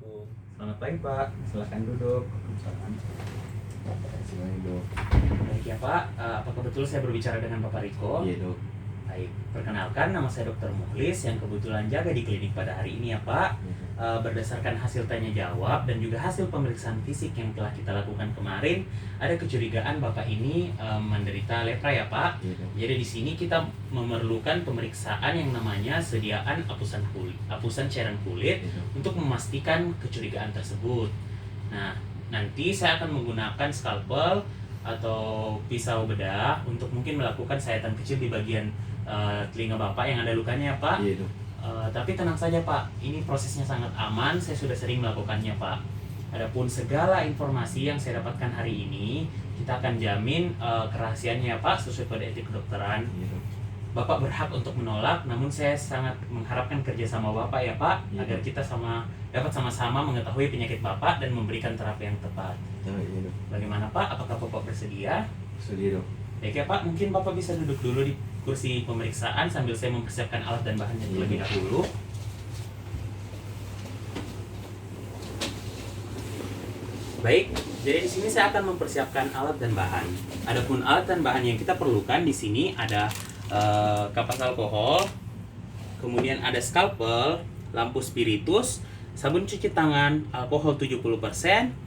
Assalamualaikum. Selamat pagi Pak, silakan duduk. Waalaikumsalam. Silakan dok. Baik ya Pak, apakah betul saya berbicara dengan Bapak Riko? Iya dok. Baik, perkenalkan nama saya Dr. Mukhlis yang kebetulan jaga di klinik pada hari ini ya Pak. Berdasarkan hasil tanya jawab dan juga hasil pemeriksaan fisik yang telah kita lakukan kemarin, ada kecurigaan Bapak ini menderita lepra ya Pak. Iya dok. Jadi di sini kita memerlukan pemeriksaan yang namanya sediaan apusan cairan kulit Iya, dok. untuk memastikan kecurigaan tersebut. Nah, nanti saya akan menggunakan scalpel atau pisau bedah untuk mungkin melakukan sayatan kecil di bagian telinga Bapak yang ada lukanya ya Pak. Iya dok. Tapi tenang saja Pak, ini prosesnya sangat aman, saya sudah sering melakukannya Pak. Adapun segala informasi yang saya dapatkan hari ini, kita akan jamin kerahasiaannya ya Pak, sesuai kode etik kedokteran. Iya dok. Bapak berhak untuk menolak, namun saya sangat mengharapkan kerjasama Bapak ya Pak, Iya. agar kita dapat sama-sama mengetahui penyakit Bapak dan memberikan terapi yang tepat. Iya dok. Bagaimana Pak? Apakah Bapak bersedia? Sedih dok. Baik ya Pak, mungkin Bapak bisa duduk dulu di kursi pemeriksaan sambil saya mempersiapkan alat dan bahannya terlebih dahulu. Baik, jadi di sini saya akan mempersiapkan alat dan bahan. Adapun alat dan bahan yang kita perlukan di sini ada kapas alkohol, kemudian ada scalpel, lampu spiritus, sabun cuci tangan, alkohol 70%,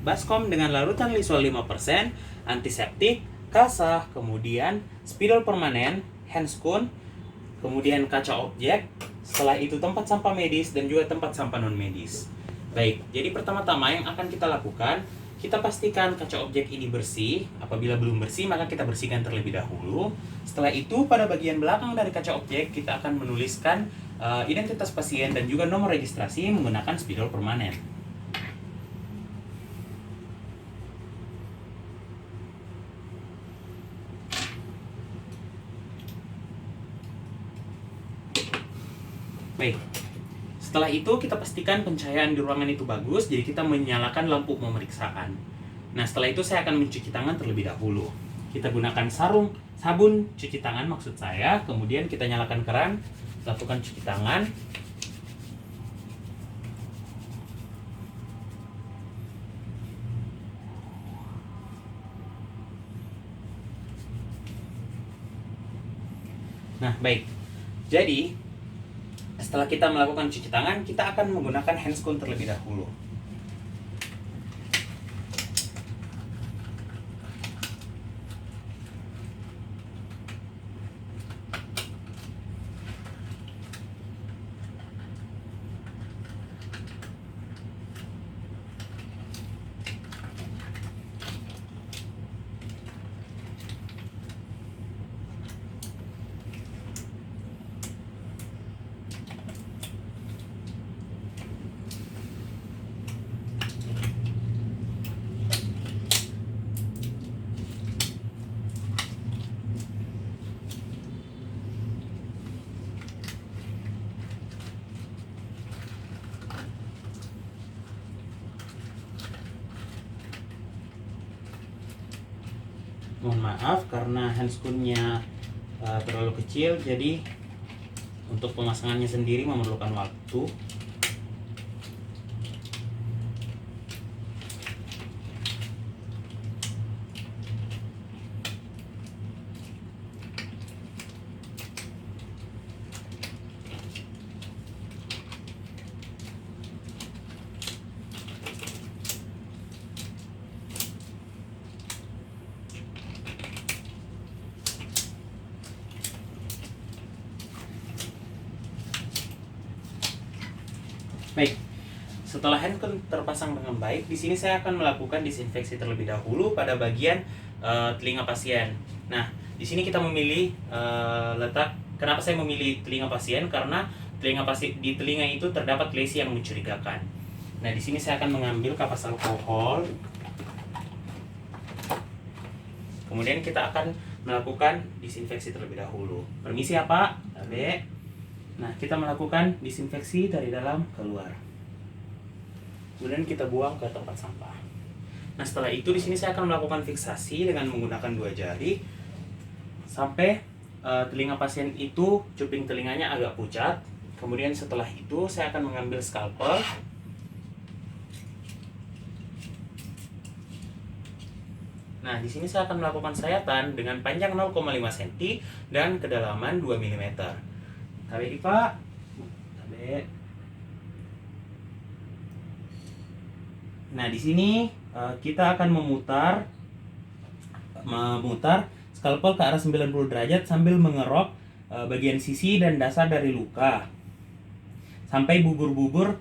baskom dengan larutan lisol 5%, antiseptik, kasa, kemudian spidol permanen, handscoon, kemudian kaca objek, setelah itu tempat sampah medis dan juga tempat sampah non medis. Baik, jadi pertama-tama yang akan kita lakukan, kita pastikan kaca objek ini bersih. Apabila belum bersih, maka kita bersihkan terlebih dahulu. Setelah itu, pada bagian belakang dari kaca objek, kita akan menuliskan identitas pasien dan juga nomor registrasi menggunakan spidol permanen. Baik, setelah itu kita pastikan pencahayaan di ruangan itu bagus, jadi kita menyalakan lampu pemeriksaan. Nah, setelah itu saya akan mencuci tangan terlebih dahulu. Kita gunakan sabun cuci tangan maksud saya, kemudian kita nyalakan keran, lakukan cuci tangan. Nah, baik. Jadi, setelah kita melakukan cuci tangan, kita akan menggunakan handscoon terlebih dahulu. Mohon maaf karena handscoonnya terlalu kecil, jadi untuk pemasangannya sendiri memerlukan waktu. Baik, setelah handphone terpasang dengan baik, di sini saya akan melakukan disinfeksi terlebih dahulu pada bagian telinga pasien. Nah, di sini kita memilih letak. Kenapa saya memilih telinga pasien? Karena di telinga itu terdapat lesi yang mencurigakan. Nah, di sini saya akan mengambil kapas alkohol. Kemudian kita akan melakukan disinfeksi terlebih dahulu. Permisi ya Pak, Abe. Nah, kita melakukan disinfeksi dari dalam keluar. Kemudian kita buang ke tempat sampah. Nah, setelah itu di sini saya akan melakukan fiksasi dengan menggunakan 2 jari sampai telinga pasien itu cuping telinganya agak pucat. Kemudian setelah itu saya akan mengambil scalpel. Nah, di sini saya akan melakukan sayatan dengan panjang 0,5 cm dan kedalaman 2 mm. Tarik Pak. Tarik. Nah, di sini kita akan memutar skalpel ke arah 90 derajat sambil mengerok bagian sisi dan dasar dari luka sampai bubur-bubur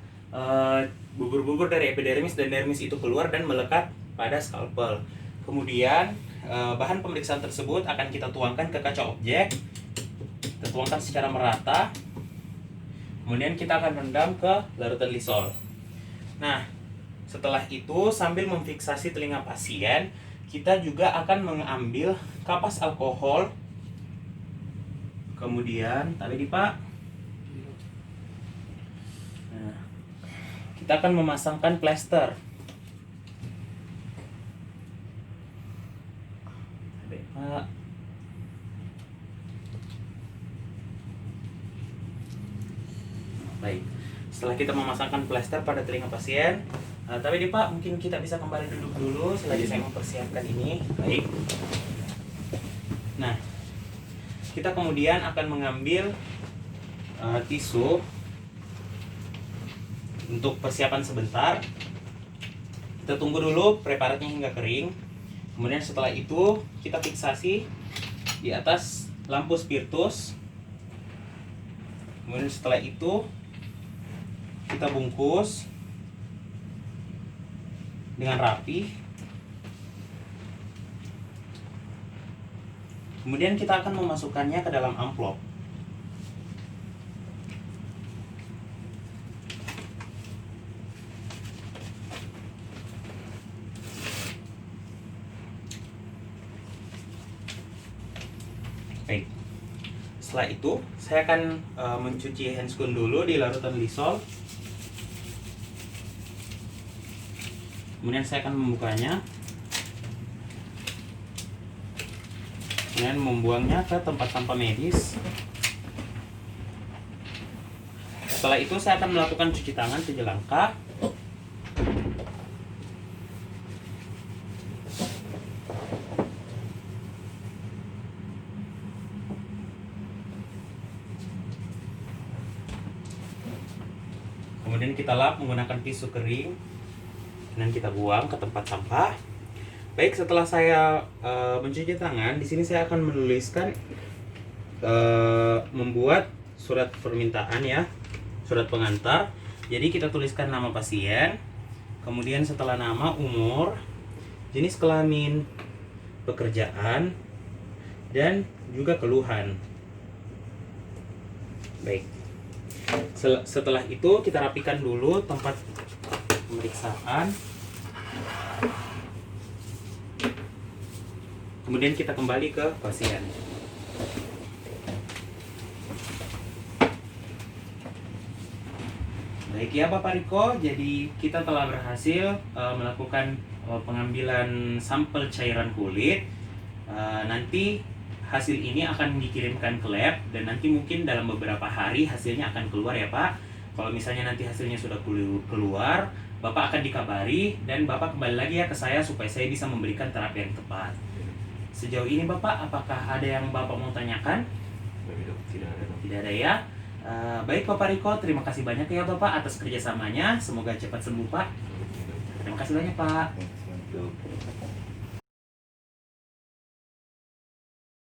dari epidermis dan dermis itu keluar dan melekat pada skalpel. Kemudian bahan pemeriksaan tersebut akan kita tuangkan ke kaca objek. Kita tuangkan secara merata. Kemudian kita akan rendam ke larutan lisol. Nah, setelah itu sambil memfiksasi telinga pasien, kita juga akan mengambil kapas alkohol. Kemudian, tadi Pak. Nah, kita akan memasangkan plester. Tadi Pak. Baik. Setelah kita memasangkan plester pada telinga pasien, tapi Pak, mungkin kita bisa kembali duduk dulu selagi saya mempersiapkan ini. Baik. Nah, kita kemudian akan mengambil tisu untuk persiapan sebentar. Kita tunggu dulu preparatnya hingga kering. Kemudian setelah itu kita fiksasi di atas lampu spiritus. Kemudian setelah itu kita bungkus dengan rapi. Kemudian kita akan memasukkannya ke dalam amplop. Baik. Setelah itu, saya akan mencuci handscoon dulu di larutan lisol. Kemudian saya akan membukanya. Kemudian membuangnya ke tempat sampah medis. Setelah itu saya akan melakukan cuci tangan sejelangkah. Kemudian kita lap menggunakan tisu kering dan kita buang ke tempat sampah. Baik, setelah saya mencuci tangan, di sini saya akan menuliskan membuat surat permintaan ya, surat pengantar. Jadi kita tuliskan nama pasien, kemudian setelah nama, umur, jenis kelamin, pekerjaan, dan juga keluhan. Baik. Setelah itu kita rapikan dulu tempat pemeriksaan. Kemudian kita kembali ke pasien. Baik ya Bapak Riko, jadi kita telah berhasil melakukan pengambilan sampel cairan kulit. Nanti hasil ini akan dikirimkan ke lab dan nanti mungkin dalam beberapa hari hasilnya akan keluar ya Pak. Kalau misalnya nanti hasilnya sudah keluar, Bapak akan dikabari dan Bapak kembali lagi ya ke saya supaya saya bisa memberikan terapi yang tepat. Sejauh ini Bapak, apakah ada yang Bapak mau tanyakan? Tidak ada. Tidak ada ya. Baik Bapak Riko, terima kasih banyak ya Bapak atas kerjasamanya. Semoga cepat sembuh Pak. Terima kasih banyak Pak.